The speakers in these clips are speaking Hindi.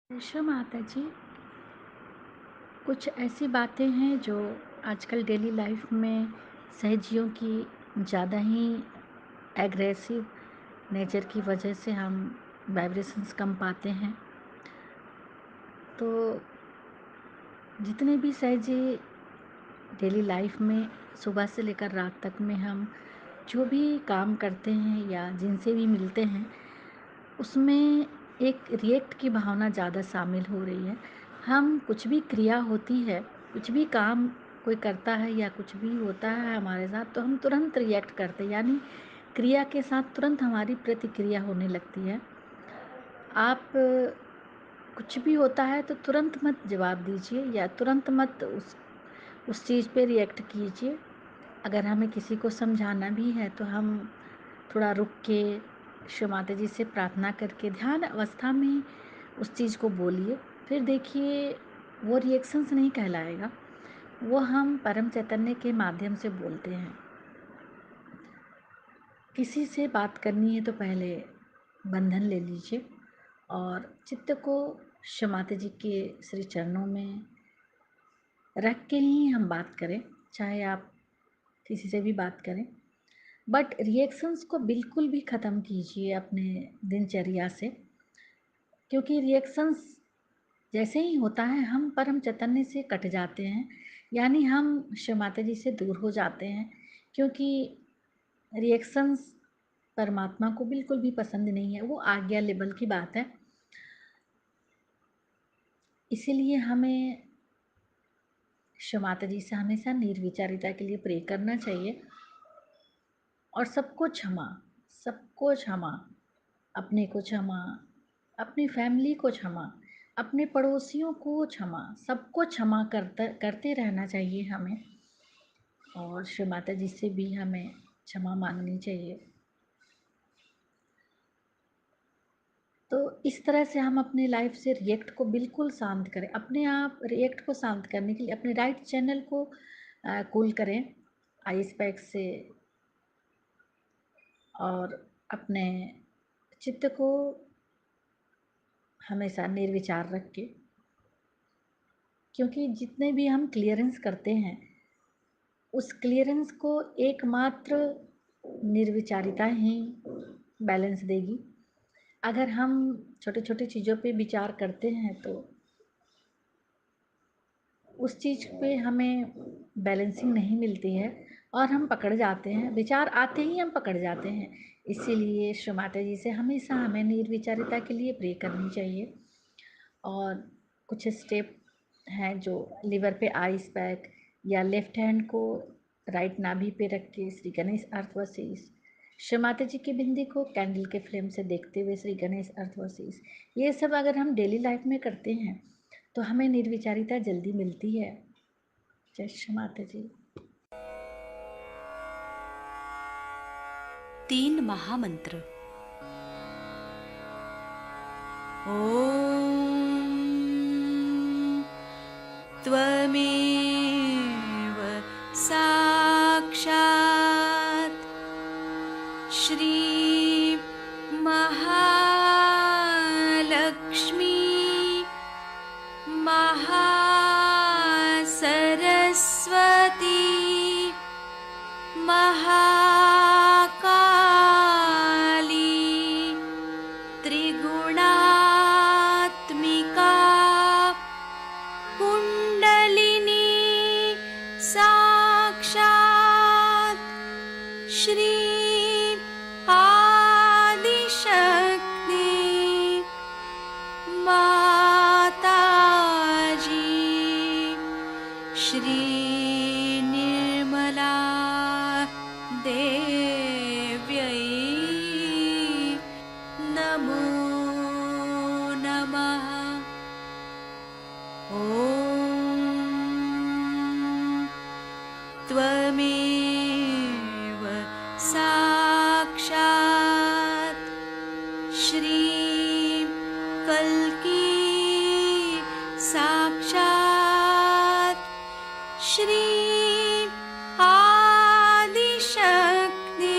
कृष्ण माता जी, कुछ ऐसी बातें हैं जो आजकल डेली लाइफ में सहजियों की ज़्यादा ही एग्रेसिव नेचर की वजह से हम वाइब्रेशंस कम पाते हैं। तो जितने भी सहजी डेली लाइफ में सुबह से लेकर रात तक में हम जो भी काम करते हैं या जिनसे भी मिलते हैं, उसमें एक रिएक्ट की भावना ज़्यादा शामिल हो रही है। हम कुछ भी क्रिया होती है, कुछ भी काम कोई करता है या कुछ भी होता है हमारे साथ, तो हम तुरंत रिएक्ट करते हैं, यानी क्रिया के साथ तुरंत हमारी प्रतिक्रिया होने लगती है। आप कुछ भी होता है तो तुरंत मत जवाब दीजिए या तुरंत मत उस चीज़ पे रिएक्ट कीजिए। अगर हमें किसी को समझाना भी है तो हम थोड़ा रुक के शिव माता जी से प्रार्थना करके ध्यान अवस्था में उस चीज़ को बोलिए। फिर देखिए, वो रिएक्शंस नहीं कहलाएगा, वो हम परम चैतन्य के माध्यम से बोलते हैं। किसी से बात करनी है तो पहले बंधन ले लीजिए और चित्त को शिव माता जी के श्री चरणों में रख के ही हम बात करें, चाहे आप किसी से भी बात करें। बट रिएक्शंस को बिल्कुल भी ख़त्म कीजिए अपने दिनचर्या से, क्योंकि रिएक्शंस जैसे ही होता है हम परम चैतन्य से कट जाते हैं, यानी हम शिव माता जी से दूर हो जाते हैं। क्योंकि रिएक्शंस परमात्मा को बिल्कुल भी पसंद नहीं है, वो आज्ञा लेवल की बात है। इसीलिए हमें शिव माता जी से हमेशा निर्विचारिता के लिए प्रे करना चाहिए और सबको क्षमा, अपने को क्षमा, अपनी फैमिली को क्षमा, अपने पड़ोसियों को क्षमा, सबको क्षमा करते रहना चाहिए हमें। और शिव माता जी से भी हमें क्षमा मांगनी चाहिए। तो इस तरह से हम अपने लाइफ से रिएक्ट को बिल्कुल शांत करें। अपने आप रिएक्ट को शांत करने के लिए अपने राइट चैनल को कूल करें आइस पैक से, और अपने चित्त को हमेशा निर्विचार रख के, क्योंकि जितने भी हम क्लियरेंस करते हैं उस क्लियरेंस को एकमात्र निर्विचारिता ही बैलेंस देगी। अगर हम छोटे छोटे चीज़ों पे विचार करते हैं तो उस चीज़ पे हमें बैलेंसिंग नहीं मिलती है और हम पकड़ जाते हैं, विचार आते ही हम पकड़ जाते हैं। इसीलिए शिव माता जी से हमेशा हमें निर्विचारिता के लिए प्रे करनी चाहिए। और कुछ स्टेप हैं जो लिवर पे आइस पैक या लेफ्ट हैंड को राइट नाभि पे रख के श्री गणेश अर्थवशीष, शिव माता जी की बिंदी को कैंडल के फ्लेम से देखते हुए श्री गणेश अर्थवशीष, ये सब अगर हम डेली लाइफ में करते हैं तो हमें निर्विचारिता जल्दी मिलती है। जय श्री माता जी। 3 महामंत्र। ॐ त्वमेव साक्षात् श्री महालक्ष्मी महासरस्वती महाकाली त्रिगुणात्मिका कुण्डलिनी साक्षात् श्री आदिशक्ति माताजी श्री निर्मला देव्यै नमो नमः। ॐ त्वमेव साक्षात् श्री कल्की साक्षात् श्री आदिशक्ति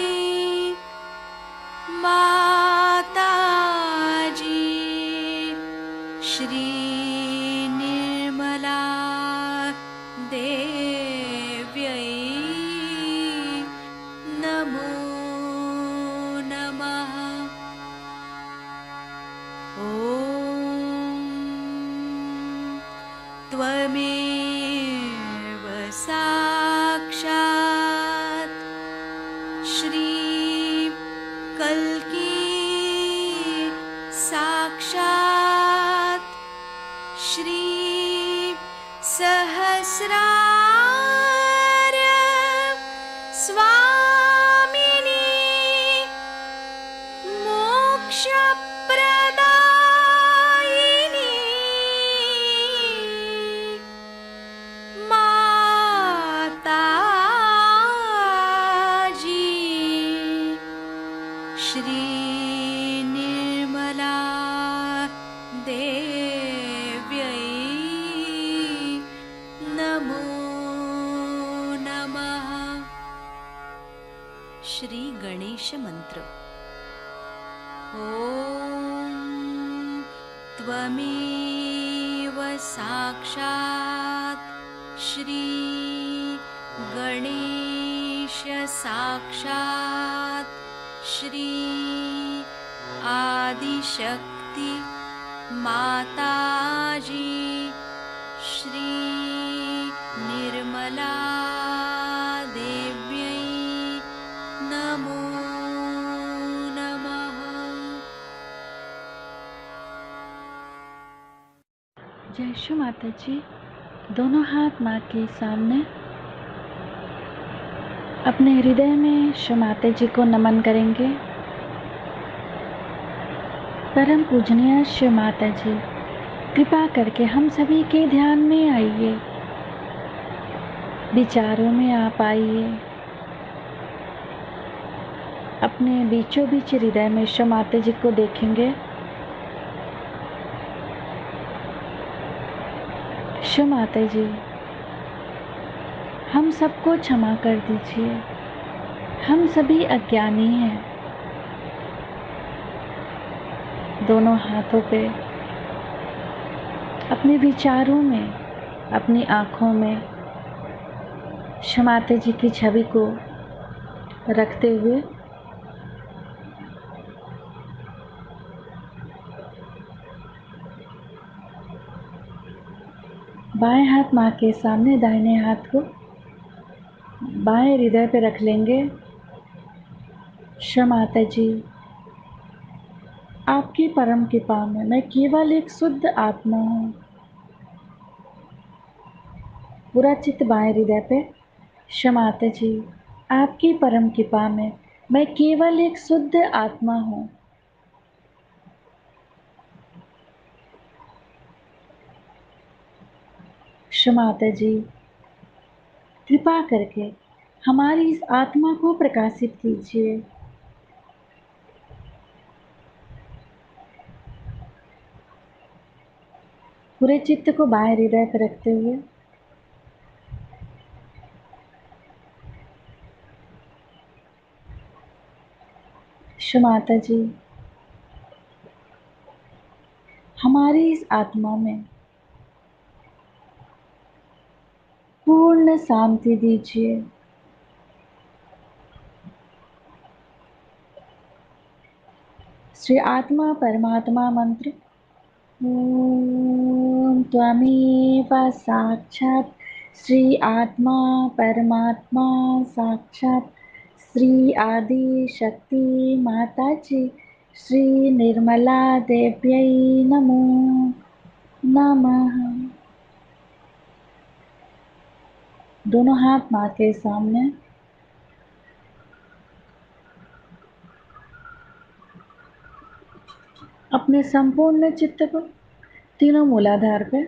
माताजी श्री निर्मला देव्यै नमो नमः। ॐ त्वमेव साक्षात् श्री कल्की साक्षात् श्री सहस्रार स्वामिनी मोक्षप्रदायिनी माताजी श्री निर्मला देव्यै नमो नमः। श्री गणेश मंत्र। ॐ त्वमेव साक्षात् श्री गणेश साक्षात् श्री आदिशक्ति माताजी श्री निर्मला देव्यै नमो नमः। जय श्री माता जी। दोनों हाथ माँ के सामने अपने हृदय में श्री माता जी को नमन करेंगे। परम पूजनीय श्री माता जी, कृपा करके हम सभी के ध्यान में आइए, विचारों में आप आइए, अपने बीचों बीच हृदय में श्री माता जी को देखेंगे। श्री माता जी, हम सबको क्षमा कर दीजिए, हम सभी अज्ञानी हैं। दोनों हाथों पे अपने विचारों में, अपनी आँखों में श्री माता जी की छवि को रखते हुए बाएं हाथ माँ के सामने, दाहिने हाथ को बाएं हृदय पे रख लेंगे। श्री माता जी, आपकी परम कृपा में मैं केवल एक शुद्ध आत्मा हूँ। पूरा चित्त बाएं हृदय पे। श्री माता जी, आपकी परम कृपा में मैं केवल एक शुद्ध आत्मा हूँ। श्री माता जी, कृपा करके हमारी इस आत्मा को प्रकाशित कीजिए। पूरे चित्त को बाएं हृदय पर रखते हुए श्री माता जी, हमारी इस आत्मा में पूर्ण शांति दीजिए। श्री आत्मा परमात्मा मंत्र। ओम त्वमेव साक्षात् श्री आत्मा परमात्मा साक्षात् श्री आदि शक्ति माता जी श्री निर्मला देव्यै नमो नमः। दोनों हाथ माँ के सामने अपने संपूर्ण चित्त को तीनों मूलाधार पे,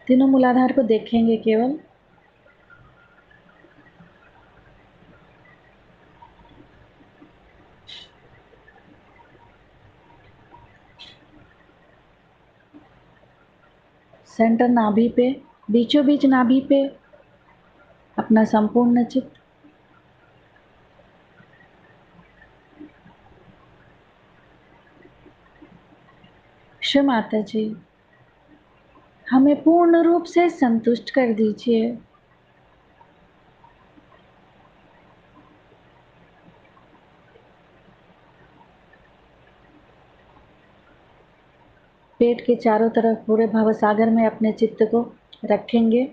तीनों मूलाधार को देखेंगे केवल। सेंटर नाभि पे, बीचों बीच नाभि पे अपना संपूर्ण चित्त। श्री माता जी, हमें पूर्ण रूप से संतुष्ट कर दीजिए। पेट के चारों तरफ पूरे भवसागर में अपने चित्त को रखेंगे।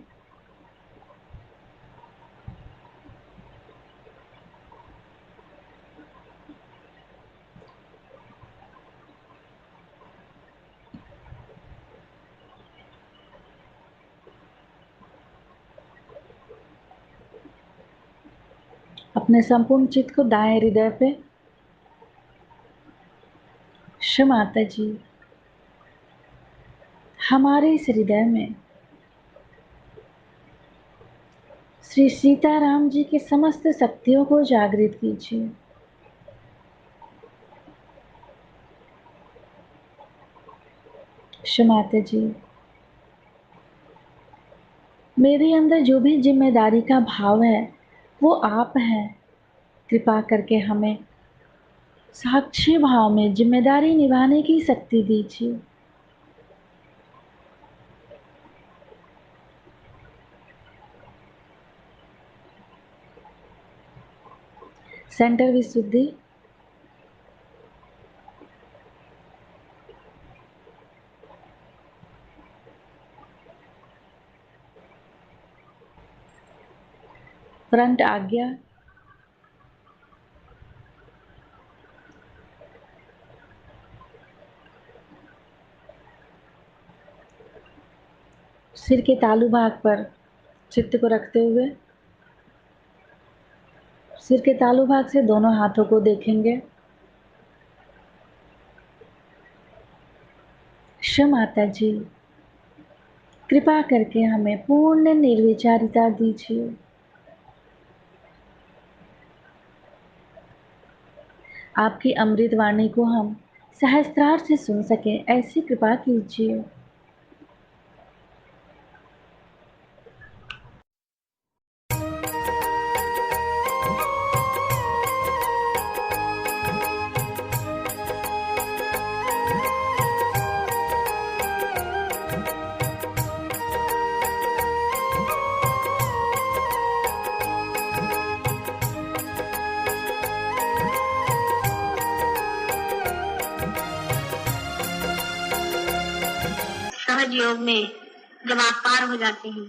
अपने संपूर्ण चित्त को दाएं हृदय पे। श्री माता जी, हमारे इस हृदय में श्री सीताराम जी की समस्त शक्तियों को जागृत कीजिए। श्री माता जी, मेरे अंदर जो भी जिम्मेदारी का भाव है वो आप हैं। कृपा करके हमें साक्षी भाव में जिम्मेदारी निभाने की शक्ति दीजिए। सेंटर विशुद्धि, फ्रंट आज्ञा, सिर के तालू भाग पर चित्त को रखते हुए सिर के तालू भाग से दोनों हाथों को देखेंगे। श्री माता जी, कृपा करके हमें पूर्ण निर्विचारिता दीजिए। आपकी अमृत वाणी को हम सहस्त्रार से सुन सके ऐसी कृपा कीजिए। सहज योग में जब आप पार हो जाते हैं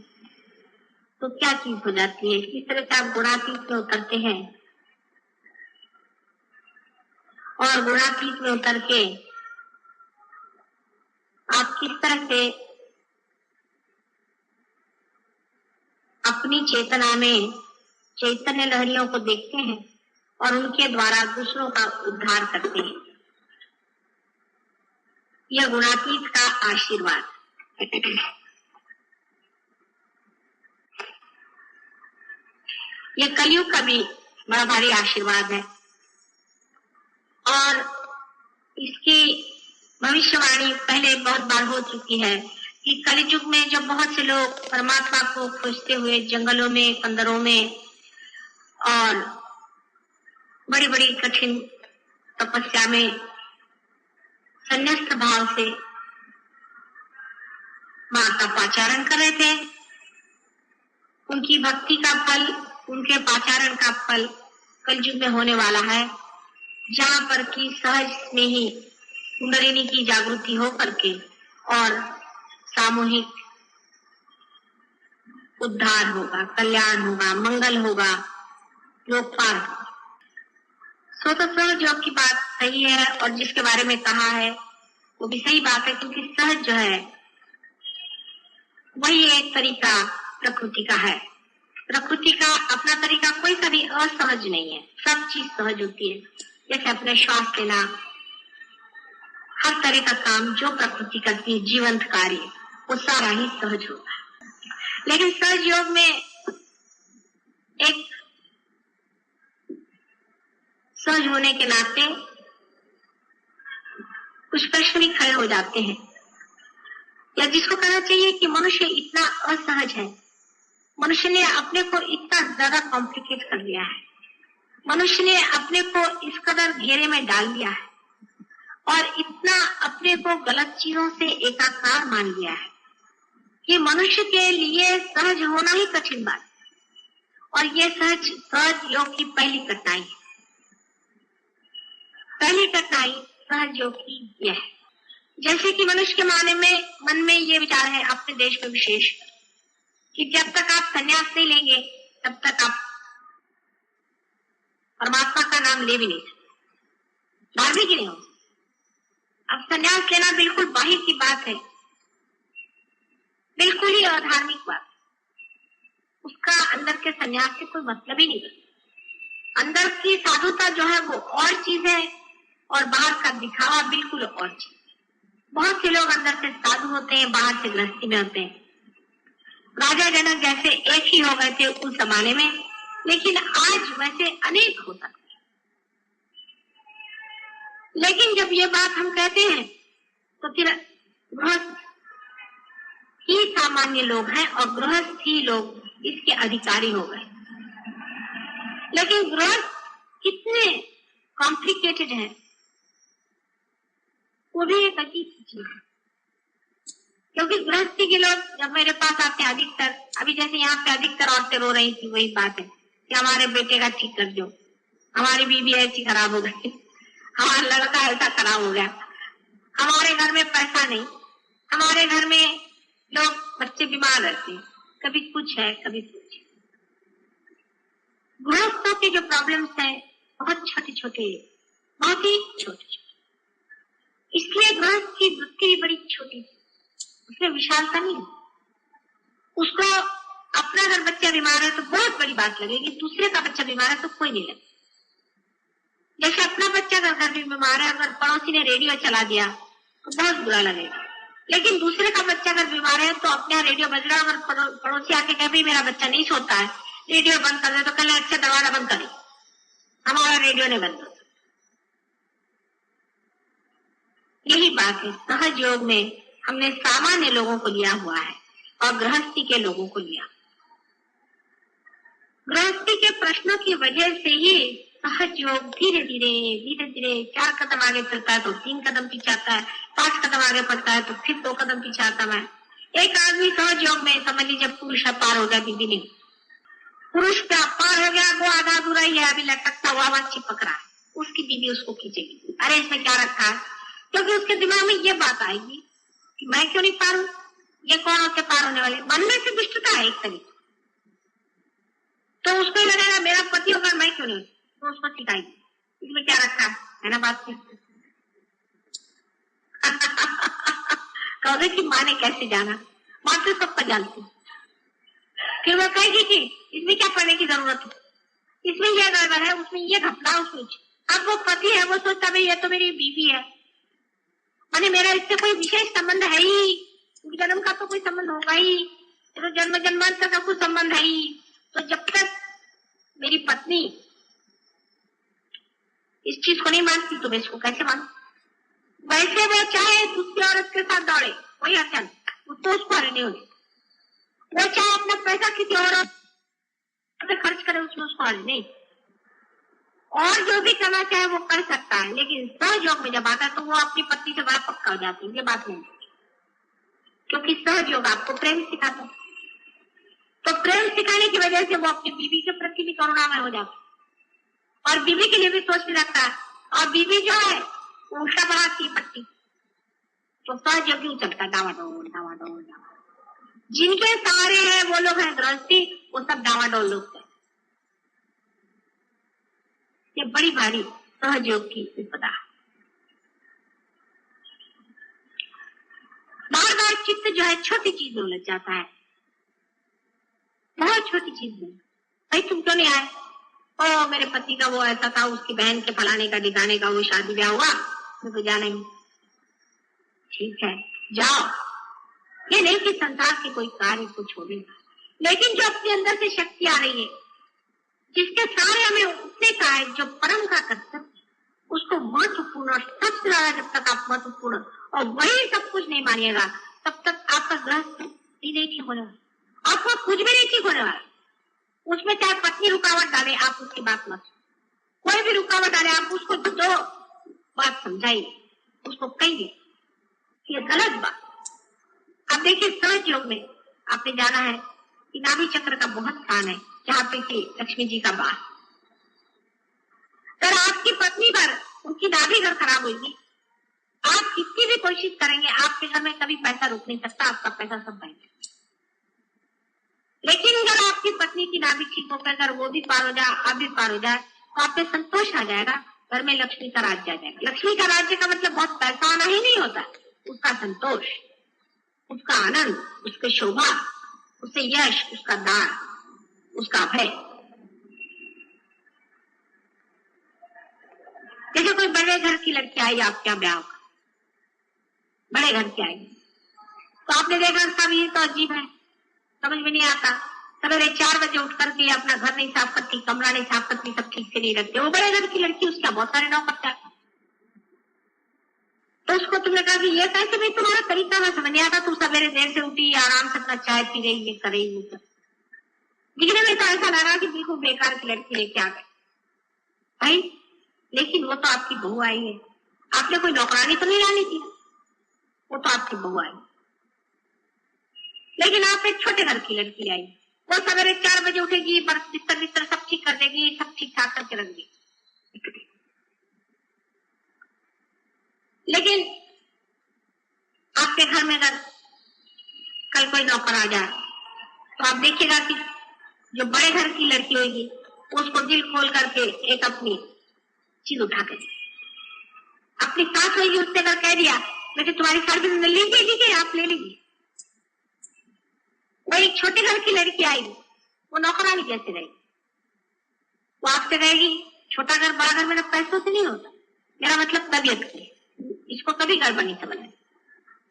तो क्या चीज हो जाती है? किस तरह से आप गुणातीत में उतरते हैं और गुणातीत में उतर के आप किस तरह से अपनी चेतना में चैतन्य लहरियों को देखते हैं और उनके द्वारा दूसरों का उद्धार करते हैं। यह गुणातीत का आशीर्वाद। यह कलयुग का भी बड़ा भारी आशीर्वाद है और इसकी भविष्यवाणी पहले बहुत बार हो चुकी है कि कलयुग में जब बहुत से लोग परमात्मा को खोजते हुए जंगलों में, कंदरों में और बड़ी बड़ी कठिन तपस्या में संन्यास्त भाव से मां का पाचारण कर रहे थे, उनकी भक्ति का फल, उनके पाचारण का फल कलयुग में होने वाला है, जहाँ पर की सहज में ही कुंडलिनी की जागृति हो करके और सामूहिक उद्धार होगा, कल्याण होगा, मंगल होगा, लोकपाल होगा। सो तो सहज योग की बात सही है और जिसके बारे में कहा है वो भी सही बात है, क्योंकि सहज जो है वही एक तरीका प्रकृति का है। प्रकृति का अपना तरीका कोई सा भी असहज नहीं है, सब चीज सहज होती है। जैसे अपने श्वास लेना, हर तरह का काम जो प्रकृति करती है, जीवंत कार्य, वो सारा ही सहज होगा। लेकिन सहज योग में एक सहज होने के नाते कुछ प्रश्न भी खड़े हो जाते हैं, या जिसको कहना चाहिए कि मनुष्य इतना असहज है, मनुष्य ने अपने को इतना ज्यादा कॉम्प्लिकेट कर लिया है, मनुष्य ने अपने को इस कदर घेरे में डाल दिया है और इतना अपने को गलत चीजों से एकाकार मान लिया है कि मनुष्य के लिए सहज होना ही कठिन बात है। और ये सहज योग की पहली कठिनाई है। पहली कठिनाई सहज योग की यह है, जैसे कि मनुष्य के मन में ये विचार है, अपने देश में विशेष, कि जब तक आप संन्यास नहीं लेंगे तब तक आप परमात्मा का नाम ले भी नहीं सकते, धार्मिक ही नहीं हो सकते। अब संन्यास लेना बिल्कुल बाहर की बात है, बिल्कुल ही अधार्मिक बात। उसका अंदर के संन्यास से कोई मतलब ही नहीं बनता। अंदर की साधुता जो है वो और चीज है और बाहर का दिखावा बिल्कुल और चीज। बहुत से लोग अंदर से साधु होते हैं, बाहर से गृहस्थी में होते हैं। राजा जनक जैसे एक ही हो गए थे उस जमाने में, लेकिन आज वैसे अनेक हो सकते। लेकिन जब ये बात हम कहते हैं तो फिर गृहस्थ ही सामान्य लोग हैं और गृहस्थ ही लोग इसके अधिकारी हो गए। लेकिन गृहस्थ कितने कॉम्प्लिकेटेड है, वो भी एक अजीब चीज है। क्योंकि गृहस्थी के लोग जब मेरे पास आते हैं अधिकतर, अभी जैसे यहाँ पे अधिकतर औरतें रो रही थी, वही बात है कि हमारे बेटे का ठीक कर दो, हमारी बीवी ऐसी खराब हो गई, हमारा लड़का ऐसा खराब हो गया, हमारे घर में पैसा नहीं, हमारे घर में लोग बच्चे बीमार रहते हैं, कभी कुछ है कभी कुछ। गृहस्थों के जो प्रॉब्लम्स हैं बहुत छोटे छोटे, बहुत ही छोटे छोटे, इसलिए गृहस्थ की वृत्ति भी बड़ी छोटी, उसमें विशालता नहीं है। उसको अपना अगर बच्चा बीमार है तो बहुत बड़ी बात लगेगी, दूसरे का बच्चा बीमार है तो कोई नहीं लगेगा। जैसे अपना बच्चा अगर घर में बीमार है, अगर पड़ोसी ने रेडियो चला दिया तो बहुत बुरा लगेगा, लेकिन दूसरे का बच्चा अगर बीमार है तो अपने यहाँ रेडियो बज रहा है, अगर पड़ोसी आके कहे भाई मेरा बच्चा नहीं सोता है, रेडियो बंद कर दे, तो कल अच्छा दरवाजा बंद करें, हमारा रेडियो नहीं बंद होता। यही बात है, सहज योग में हमने सामान्य लोगों को लिया हुआ है और गृहस्थी के लोगों को लिया। गृहस्थी के प्रश्नों की वजह से ही सहज योग धीरे धीरे 4 कदम आगे चलता है तो 3 कदम पीछे आता है, 5 कदम आगे बढ़ता है तो फिर 2 कदम पीछे आता है। एक आदमी सहज योग में समझ लीजिए पुरुष पार हो गया, बीबी नहीं, पुरुष पे पार हो गया, वो आधा अधूरा ही है, अभी लटकता हुआ वहां चिपक रहा है, उसकी बीबी उसको खींचेगी, अरे इसमें क्या रखा है, क्योंकि उसके दिमाग में ये बात आएगी कि मैं क्यों नहीं पार हूं, ये कौन होते पार होने वाले। मन में से दुष्टता है एक तरीके, तो उसको ही लगेगा मेरा पति होगा मैं क्यों नहीं, तो उसको सिखाएगी इसमें क्या रखा है ना बात से। कहोगे कि माँ ने कैसे जाना, माँ तो सबका जानती। फिर वो कहेगी कि इसमें क्या पढ़ने की जरूरत है, इसमें यह गड़बड़ है, उसमें ये घपला, उसमें। अब वो पति है, वो सोचता भाई ये तो मेरी बीवी है, माने मेरा इससे कोई विशेष संबंध है ही, जन्म का तो कोई संबंध होगा ही, तो जन्म जन्मांतर का कुछ संबंध है ही, तो जब तक मेरी पत्नी इस चीज को नहीं मानती तो मैं इसको कैसे मानू। वैसे वो चाहे दूसरी औरत के साथ दौड़े कोई हर्जा नहीं, तो उसको हरी नहीं होगी। वो चाहे अपना पैसा किसी और खर्च करे, उसमें उसको हरी नहीं। और जो भी करना चाहे वो कर सकता है, लेकिन सहज योग में जब आता है तो वो अपनी पत्नी से बड़ा पक्का हो जाती है, ये बात नहीं, क्योंकि सहज योग आपको प्रेम सिखाता है। तो प्रेम सिखाने की वजह से वो अपनी बीवी के प्रति भी करुणामय हो जाता है और बीवी के लिए भी सोचने लगता है, और बीवी जो है वो उल्टा बढ़ाती है पट्टी, तो सहज योग क्यों चलता है डावाडोल डावाडोल डावाडोल। जिनके सहारे हैं वो लोग हैं गृहस्थी, वो सब डावाडोल लोग हैं। ये बड़ी भारी सहज योग की विपदा है। बार बार चित्त जो है छोटी चीज में लग जाता है, बहुत छोटी चीज में, भाई तुम क्यों नहीं आए, ओ मेरे पति का वो ऐसा था, उसकी बहन के फलाने का दिखाने का वो शादी ब्याह हुआ, मैं तो जाना ही। ठीक है जाओ, ये नहीं कि संसार के कोई कार्य को छोड़ेगा, लेकिन जो अपने अंदर से शक्ति आ रही है, जिसके सारे हमें उठने का है, जो परम का कर्तव्य, उसको महत्वपूर्ण और सबसे ज्यादा जब तक आप महत्वपूर्ण और वही सब कुछ नहीं मानिएगा, तब तक आपका गृहस्थ नहीं ठीक होने वाला, आपका कुछ भी नहीं ठीक होने वाला। उसमें चाहे पत्नी रुकावट डाले, आप उसकी बात मत, कोई भी रुकावट डाले, आप उसको दो बात समझाइए, उसको कहिए ये गलत बात। अब देखिए सहज योग में आपने जाना है कि नाभि चक्र का बहुत स्थान है जहाँ पे कि लक्ष्मी जी का वास। अगर आपकी पत्नी पर उनकी नाभि अगर खराब होगी, आप कितनी भी कोशिश करेंगे आपके घर में कभी पैसा रुक नहीं सकता, आपका पैसा सब बह जाए। लेकिन अगर आपकी पत्नी की नाभि ठीक होकर अगर वो भी पार हो जाए, आप भी पार हो जाए, तो आप पे संतोष आ जाएगा, घर में लक्ष्मी का राज्य आ जाएगा। लक्ष्मी का राज्य का मतलब बहुत पैसा आना ही नहीं होता, उसका संतोष, उसका आनंद, उसकी शोभा, उससे यश, उसका दान, उसका अभय। जैसे कोई बड़े घर की लड़की आई आपके यहाँ ब्याह, बड़े घर की आई, तो आपने देखा सब ये तो अजीब है, समझ में नहीं आता। सवेरे 4 बजे उठ करके अपना घर नहीं साफ करती, कमरा नहीं साफ करती, सब ठीक से नहीं रखते। वो बड़े घर की लड़की, उसका बहुत सारे नौकर चाकर। तो उसको तुमने कहा कि ये कैसे भाई तुम्हारा तरीका में समझ नहीं आता, तुम सवेरे देर से उठी, आराम से अपना चाय पी रही, ये कर रही, दिखने में तो ऐसा लगा कि बिल्कुल बेकार की लड़की लेके आ गए भाई। लेकिन वो तो आपकी बहू आई है, आपने कोई नौकरानी तो नहीं डाली थी, वो तो आपकी बहू आई। लेकिन आप एक छोटे घर की लड़की आई, वो सवेरे 4 बजे उठेगी, बिस्तर बिस्तर सब ठीक कर देगी, सब ठीक ठाक करके रख देगी। लेकिन आपके घर में अगर कल कोई नौकर आ जाए तो आप देखिएगा कि जो बड़े घर की लड़की होगी उसको दिल खोल करके एक अपनी चीज उठा के अपनी सास होगी, उससे अगर कह दिया लेकिन तुम्हारी सास में लीजिए, आप ले लीजिए। वो एक छोटे घर की लड़की आएगी, वो नौकरानी जैसे रहेगी, वो आपसे कहेगी छोटा घर बड़ा घर मेरा पैसों से नहीं होता, मेरा मतलब तबीयत से। इसको कभी गड़बड़ नहीं समझना,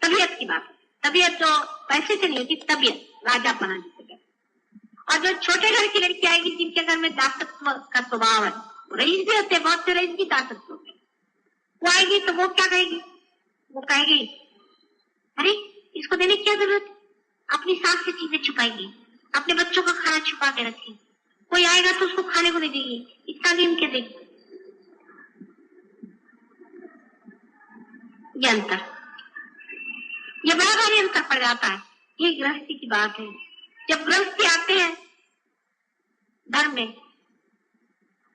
तबीयत की बात। तबीयत जो पैसे से नहीं होती, तबीयत राजा बना जिसे। और जो छोटे घर की लड़की आएगी जिनके घर में दासत्व का स्वभाव है, रईस भी होते, बहुत से रईस भी दासत्व होते, वो आएगी तो वो क्या कहेगी, वो कहेगी अरे इसको देने की क्या जरूरत है, अपनी सास से चीजें छुपाएगी, अपने बच्चों का खाना छुपा के रखेगी, कोई आएगा तो उसको खाने को नहीं देगी, इतना दिन के देगी। ये अंतर, ये बड़ा भारी अंतर पड़ जाता है। ये गृहस्थी की बात है। जब गृहस्थी आते हैं घर में,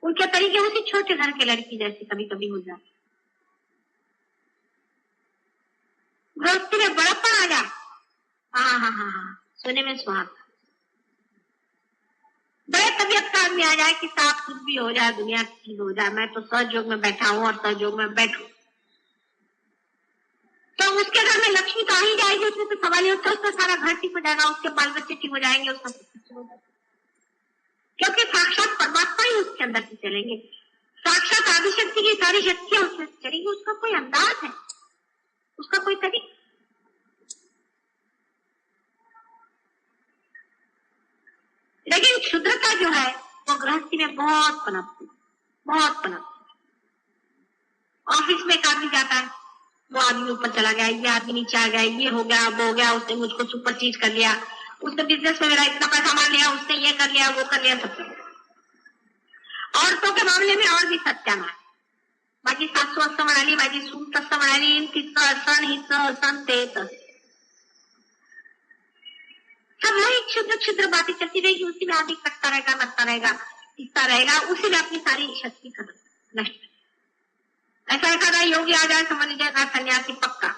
उनके तरीके उसी छोटे घर के लड़की जैसे कभी कभी हो जाते। गृहस्थी में बड़प्पन आ जाए, हाँ, सोने में सुहाग। बड़े तबीयत का आदमी आ जाए कि साफ कुछ भी हो जाए, दुनिया की चीज हो जाए, मैं तो सहयोग में बैठा हूँ और सहयोग में बैठू, तो उसके घर में लक्ष्मी तो आ ही जाएगी, उसमें तो सवाल ही होता है। उसका सारा घर ठीक हो जाएगा, उसके बाल बच्चे ठीक हो जाएंगे, उसका सब हो जाएगा, क्योंकि साक्षात परमात्मा ही उसके अंदर से चलेंगे, साक्षात आदिशक्ति की सारी शक्तियां उसमें चलेंगी। उसका कोई अंदाज है, उसका कोई तरीका। लेकिन क्षुद्रता जो है वो गृहस्थी में बहुत पनपती, बहुत पनपती। ऑफिस में एक आदमी जाता है, वो आदमी ऊपर चला गया, ये आदमी नीचे आ गया, ये हो गया, वो हो गया, उसने मुझको सुपर चीज कर लिया, उसने बिजनेस में मेरा इतना पैसा मार लिया, उसने ये कर लिया, वो कर लिया, सब कर लिया। औरतों के मामले में और भी सत्यानाश, माझी सासू असं म्हणाली, माझी सून तसं म्हणाली, तिचं असं हिचं असं ते तसं, सब वही क्षुद्र क्षुद्र बातें चलती रहेगी, उसी में आदमी कटता रहेगा, मरता रहेगा, पीसता रहेगा, उसी में अपनी सारी शक्ति खत्म नष्ट। ऐसा एखादा योगी आ जाए, समझ लीजिएगा सन्यासी पक्का,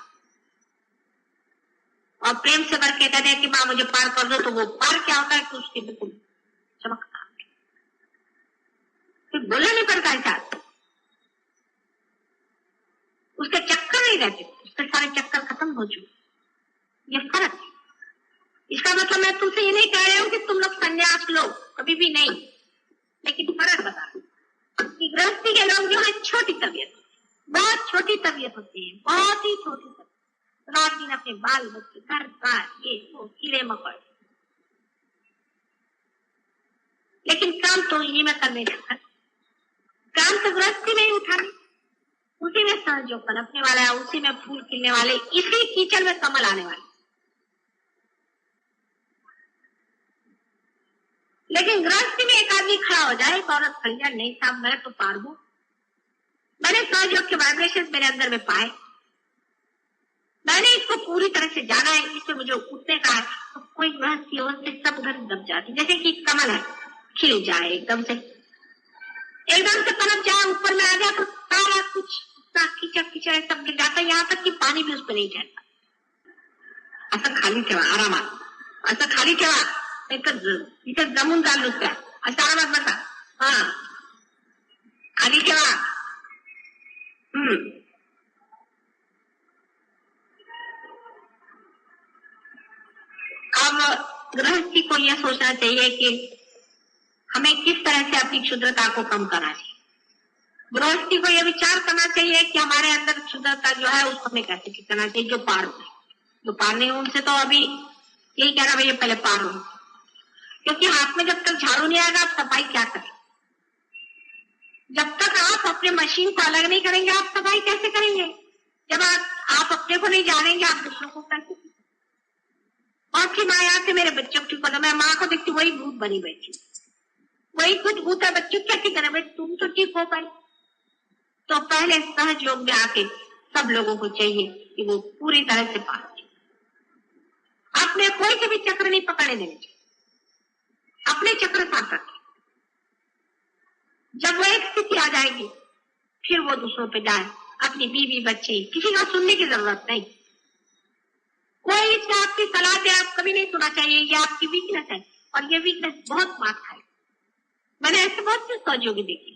और प्रेम से भर के कहते हैं कि माँ मुझे पार कर दो, तो वो पार क्या होता है कि उसकी बिल्कुल चमकता, फिर बोलना नहीं पड़ता है साथ, उसके चक्कर नहीं रहते, उसके सारे चक्कर खत्म हो चुके। ये फर्क है। इसका मतलब मैं तुमसे ये नहीं कह रही हूँ कि तुम लोग संन्यास लो, कभी भी नहीं, लेकिन फर्क बता कि गृहस्थी के लोग जो है छोटी तबीयत, बहुत छोटी तबीयत होती है, बहुत ही छोटी तबीयत, रात दिन अपने बाल बच्चे, घर बार, ये वो कीड़े मकोड़े, लेकिन काम तो इन्हीं में करने जाता, काम तो गृहस्थी में ही उठाने, उसी में सहयोग पनपने वाला है, उसी में फूल खिलने वाले, इसी कीचड़ में कमल आने वाले। लेकिन गृहस्थी में एक आदमी खड़ा हो जाए, एक औरत खड़ी जाए, नहीं साहब मैं तो पार हूं, मैंने सहयोग के वाइब्रेशन मेरे अंदर में पाए, मैंने इसको पूरी तरह से जाना है, इसमें मुझे उठने का है। तो कोई गृहस्थी हो से सब घर दब जाती, जैसे कि कमल है, खिल जाए एकदम से पनप जाए, ऊपर में आ जाए तो सारा कुछ कीचड़ कीचड़ सब गिर जाता है, यहाँ तक कि पानी भी उस पर नहीं ठहरता। असं खाली ठेवा, आरामात असं खाली ठेवा, नाही तर इथे जमून जाल नुसत्या, असं आरामात बसा, हा खाली ठेवा। अब गृहस्थी को यह सोचना चाहिए कि हमें किस तरह से अपनी क्षुद्रता को कम करना चाहिए। गृहस्थी को यह विचार करना चाहिए कि हमारे अंदर क्षुद्रता जो है उसको हमें कैसे ठीक करना चाहिए। जो पार नहीं उनसे तो अभी यही कहना भैया पहले पार हो, क्योंकि हाथ में जब तक झाड़ू नहीं आएगा आप सफाई क्या करें। जब तक आप अपने मशीन को अलग नहीं करेंगे आप सफाई कैसे करेंगे। जब आप अपने को नहीं जानेंगे आप दूसरों को कैसे। और फिर माँ यहाँ से मेरे बच्चों को ठीक करना, मैं माँ को देखती वही भूत बनी बैठी, वही कुछ भूत है, बच्चों क्या ठीक करे, तुम तो ठीक हो पाए। तो पहले सहज योग में आके सब लोगों को चाहिए कि वो पूरी तरह से पार, अपने कोई से भी चक्र नहीं पकड़ने देने चाहिए, अपने चक्र साथ रखें। जब वो एक स्थिति आ जाएगी फिर वो दूसरों पे जाए, अपनी बीवी बच्चे किसी का सुनने की जरूरत नहीं। कोई इसमें आपकी सलाह दे आप कभी नहीं सुना चाहिए, ये आपकी वीकनेस है और ये वीकनेस बहुत मार खाए। मैंने ऐसे बहुत से सहयोगी देखे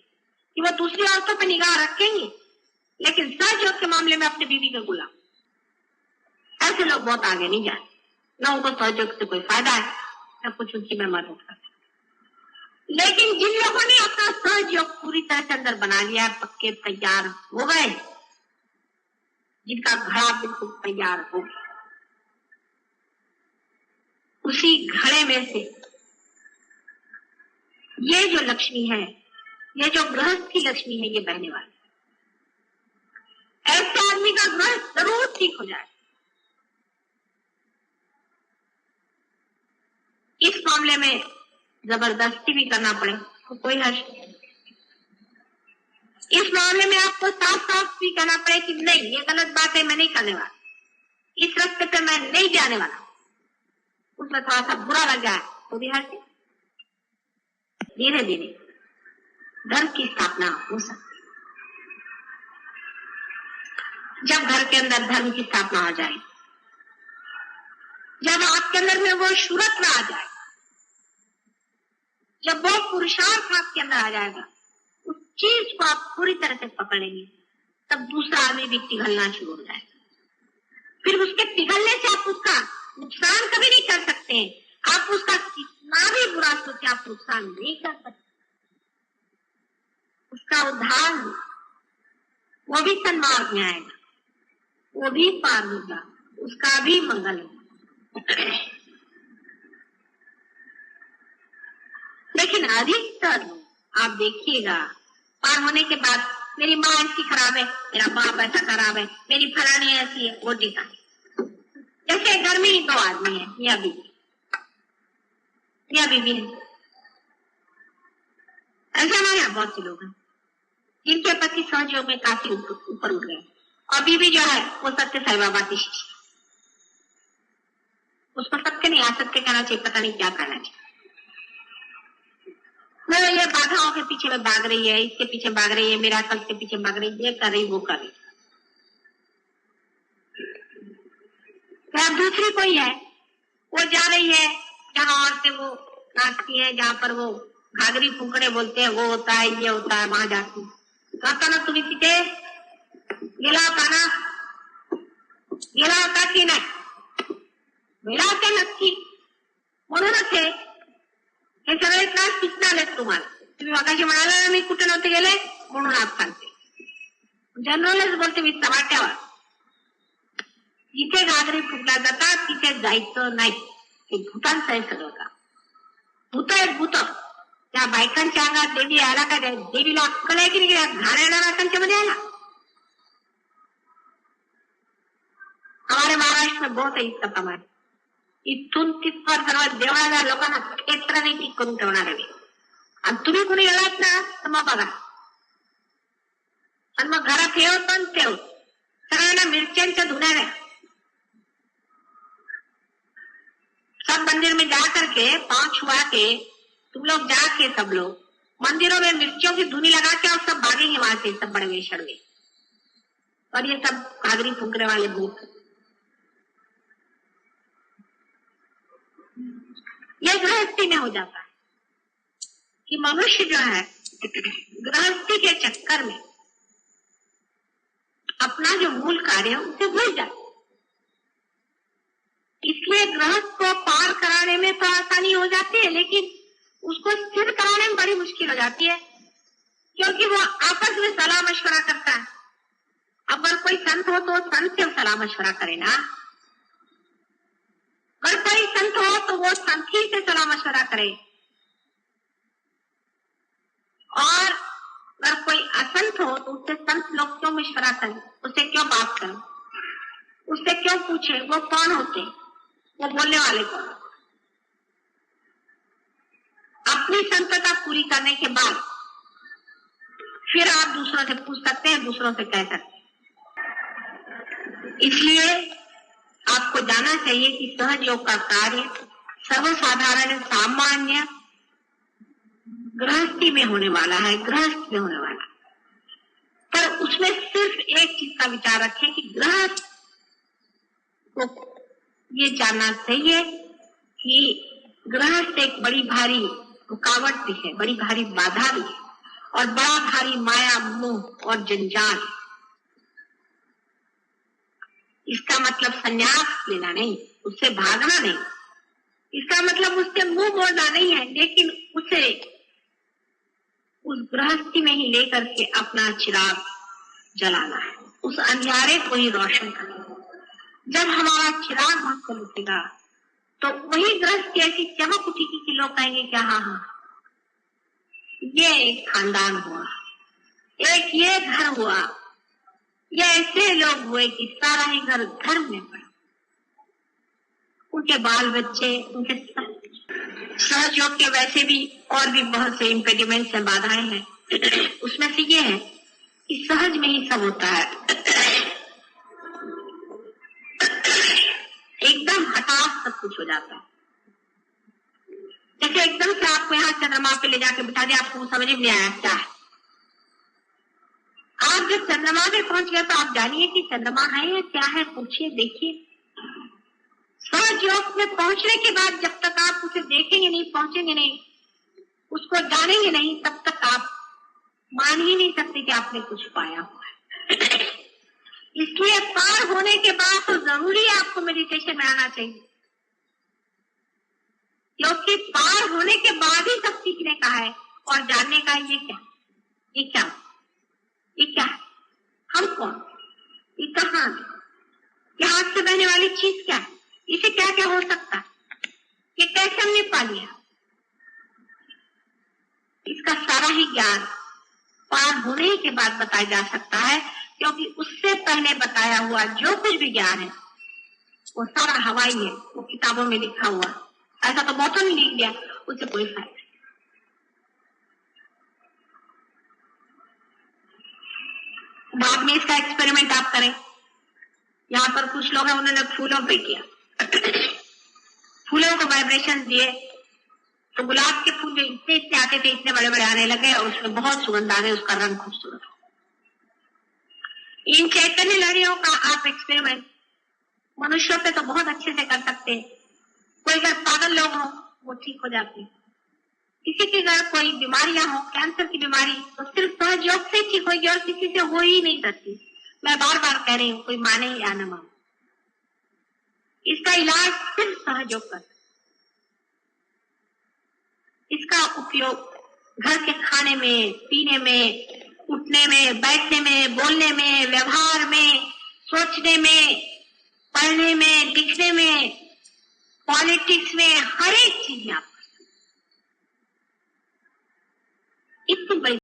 कि वो दूसरी औरतों पर निगाह रखेंगे लेकिन सहयोग के मामले में अपने बीवी का गुलाम। ऐसे लोग बहुत आगे नहीं जाए, न उनको सहयोग से कोई फायदा है न कुछ उनकी मैं मदद कर सकती। लेकिन जिन लोगों ने अपना सहयोग पूरी तरह से अंदर बना लिया, पक्के तैयार हो गए, जिनका घड़ा बिल्कुल तैयार हो गया, उसी घड़े में से ये जो लक्ष्मी है, ये जो गृहस्थ की लक्ष्मी है, ये बहने वाली। ऐसे आदमी का गृहस्थ जरूर ठीक हो जाए। इस मामले में जबरदस्ती भी करना पड़े तो कोई हर्ष नहीं। इस मामले में आपको साफ साफ भी कहना पड़े कि नहीं ये गलत बात है, मैं नहीं करने वाला, इस रास्ते पे मैं नहीं जाने वाला। उसमें थोड़ा सा बुरा लग जाए तो भी हर्ष। धीरे धीरे घर की स्थापना हो सकती। जब घर के अंदर धर्म की स्थापना हो जाए, जब आपके अंदर में वो शूरत आ जाए, जब वो पुरुषार्थ आपके अंदर आ जाएगा, उस चीज को आप पूरी तरह से पकड़ेंगे, तब दूसरा आदमी भी पिघलना शुरू हो जाएगा। फिर उसके पिघलने से आप उसका नुकसान कभी नहीं कर सकते हैं। आप उसका कितना भी बुरा सोचे आप नुकसान नहीं कर सकते। उसका उद्धार वो भी सन्मार्ग में आएगा, वो भी पार होगा, उसका भी मंगल होगा। लेकिन अधिकतर आप देखिएगा पार होने के बाद मेरी माँ ऐसी खराब है, मेरा बाप ऐसा खराब है, मेरी फलानी ऐसी है, वो टीका है। जैसे घर में ही दो आदमी है, मियाँ बीवी है। ऐसे हमारे यहाँ बहुत से लोग हैं जिनके पति सहयोग में काफी ऊपर उठ गए और बीवी जो है वो सत्य साई बाबा की शिष्य। उसको सत्य नहीं असत्य कहना चाहिए, पता नहीं क्या कहना चाहिए। मैं ये बाधाओं के पीछे में भाग रही है, इसके पीछे भाग रही है, मेरा कल के पीछे भाग रही है, ये कर रही वो कर रही। तो दूसरी कोई है, वो जा रही है जहाँ औरतें वो नाचती है, जहाँ पर वो घाघरी फुकड़े बोलते हैं, वो होता है, ये होता है, वहां जाती है। कहता ना तुम्ही तिथे गेला होता ना, गेला होता की नाही, गेला होता नक्की। म्हणूनच हे सगळे त्रास तिथून आलेत तुम्हाला। तुम्ही मगाशी म्हणाला ना मी कुठे नव्हते गेले, म्हणून आज सांगते। जनरलच बोलते मी चव्हाट्यावर, जिथे घागरी फुटल्या जातात तिथे जायचं नाही। हे भूतांचं आहे सगळं का, भूत आहेत भूत। त्या बायकांच्या अंगात देवी आला का, देवीला अक्कल आहे की नाही घाणेरड्या बायकांच्या मध्ये आला। हमारे महाराष्ट्र में बहुत है इसका प्रमाण। इथून तिथपर सर्व देवळादार लोकांना क्षेत्र नाही ठीक करून ठेवणार आहे। आणि तुम्ही कुणी गेलात ना तर मग बघा, आणि मग घरात येऊ पण ठेव सगळ्यांना मिरच्यांच्या धुण्या द्या, मंदिर में जा करके पांव छुआ के तुम लोग जाके सब लोग मंदिरों में मिर्चियों की धुनी लगा के और सब भागेंगे वहां से, सब बड़वे शड़वे, और ये सब घाघरी फूकने वाले भूत। ये गृहस्थी में हो जाता है कि मनुष्य जो है गृहस्थी के चक्कर में अपना जो मूल कार्य है उसे भूल जाए। इसलिए गृहस्थ को पार कराने में तो आसानी हो जाती है, लेकिन उसको स्थिर कराने में बड़ी मुश्किल हो जाती है, क्योंकि वो आपस में सलाह मशवरा करता है। अगर कोई संत हो तो संत से सलाह मशवरा करे ना, अगर कोई संत हो तो वो संत ही से सलाह मशवरा करे, और अगर कोई असंत हो तो उससे संत लोग क्यों मशवरा करें, उससे क्यों बात करें, उससे क्यों पूछे, वो कौन होते, वो बोलने वाले कौन। अपनी संतता पूरी करने के बाद फिर आप दूसरों से पूछ सकते हैं, दूसरों से कह सकते हैं। इसलिए आपको जाना चाहिए कि सहज योग का कार्य सर्वसाधारण सामान्य गृहस्थी में होने वाला है, गृहस्थ में होने वाला है। पर उसमें सिर्फ एक चीज का विचार रखें कि गृहस्थ को ये जानना चाहिए कि गृहस्थ एक बड़ी भारी रुकावट भी है, बड़ी भारी बाधा भी है, और बड़ा भारी माया मोह और जंजाल। इसका मतलब संन्यास लेना नहीं, उससे भागना नहीं, इसका मतलब उससे मुंह मोड़ना नहीं है, लेकिन उसे उस गृहस्थी में ही लेकर के अपना चिराग जलाना है, उस अंधियारे को ही रोशन करना है। जब हमारा चिराग वहां से लुटेगा तो वही गृहस्थी ऐसी चमक उठेगी कि लोग कहेंगे क्या हाँ हाँ ये एक खानदान हुआ, एक ये घर हुआ, ये ऐसे लोग हुए कि सारा ही घर धर्म में पड़ा, उनके बाल बच्चे, उनके सहज योग के वैसे भी और भी बहुत से इम्पेडिमेंट्स हैं, बाधाएं हैं। उसमें से ये है कि सहज में ही सब होता है, एकदम हठात सब कुछ हो जाता है। जैसे एकदम से आपको यहाँ चंद्रमा पे ले जाके बिठा दिया, आपको समझ में नहीं आया क्या है। आप जब चंद्रमा पे पहुंच गए तो आप जानिए कि चंद्रमा है या क्या है, पूछिए, देखिए। सहज योग में पहुंचने के बाद जब तक आप उसे देखेंगे नहीं, पहुंचेंगे नहीं, उसको जानेंगे नहीं, तब तक आप मान ही नहीं सकते कि आपने कुछ पाया हुआ है। इसलिए पार होने के बाद तो जरूरी आपको मेडिटेशन में आना चाहिए, क्योंकि पार होने के बाद ही सब सीखने का है और जानने का है। ये क्या, ये क्या, ये क्या है, हम कौन, ये कहाँ, ये हाथ से बहने वाली चीज क्या है, इसे क्या क्या हो सकता है, ये कैसे हमने पा लिया। इसका सारा ही ज्ञान पार होने के बाद बताया जा सकता है, क्योंकि उससे पहले बताया हुआ जो कुछ भी ज्ञान है वो सारा हवाई है, वो किताबों में लिखा हुआ। ऐसा तो बहुतों ने लिख दिया, उससे कोई फायदा नहीं। बाद में इसका एक्सपेरिमेंट आप करें। यहाँ पर कुछ लोग हैं, उन्होंने फूलों पे किया, फूलों को वाइब्रेशन दिए तो गुलाब के फूल इतने इतने आते थे, इतने बड़े बड़े आने लगे और उसमें बहुत सुगंध आ गई, उसका रंग खूबसूरत। इन चैतन्य लहरियों का आप एक्सपेरिमेंट मनुष्यों पे तो बहुत अच्छे से कर सकते हैं। कोई अगर पागल लोग हो वो ठीक हो जाते हैं, किसी की अगर कोई बीमारियां हो, कैंसर की बीमारी, तो सिर्फ सहज योग से ठीक होगी और किसी से हो ही नहीं सकती। मैं बार बार कह रही हूँ, कोई माने या न माने, इसका इलाज सिर्फ सहज योग कर। इसका उपयोग घर के खाने में, पीने में, उठने में, बैठने में, बोलने में, व्यवहार में, सोचने में, पढ़ने में, लिखने में, पॉलिटिक्स में, हर एक चीज में आप इतनी बड़ी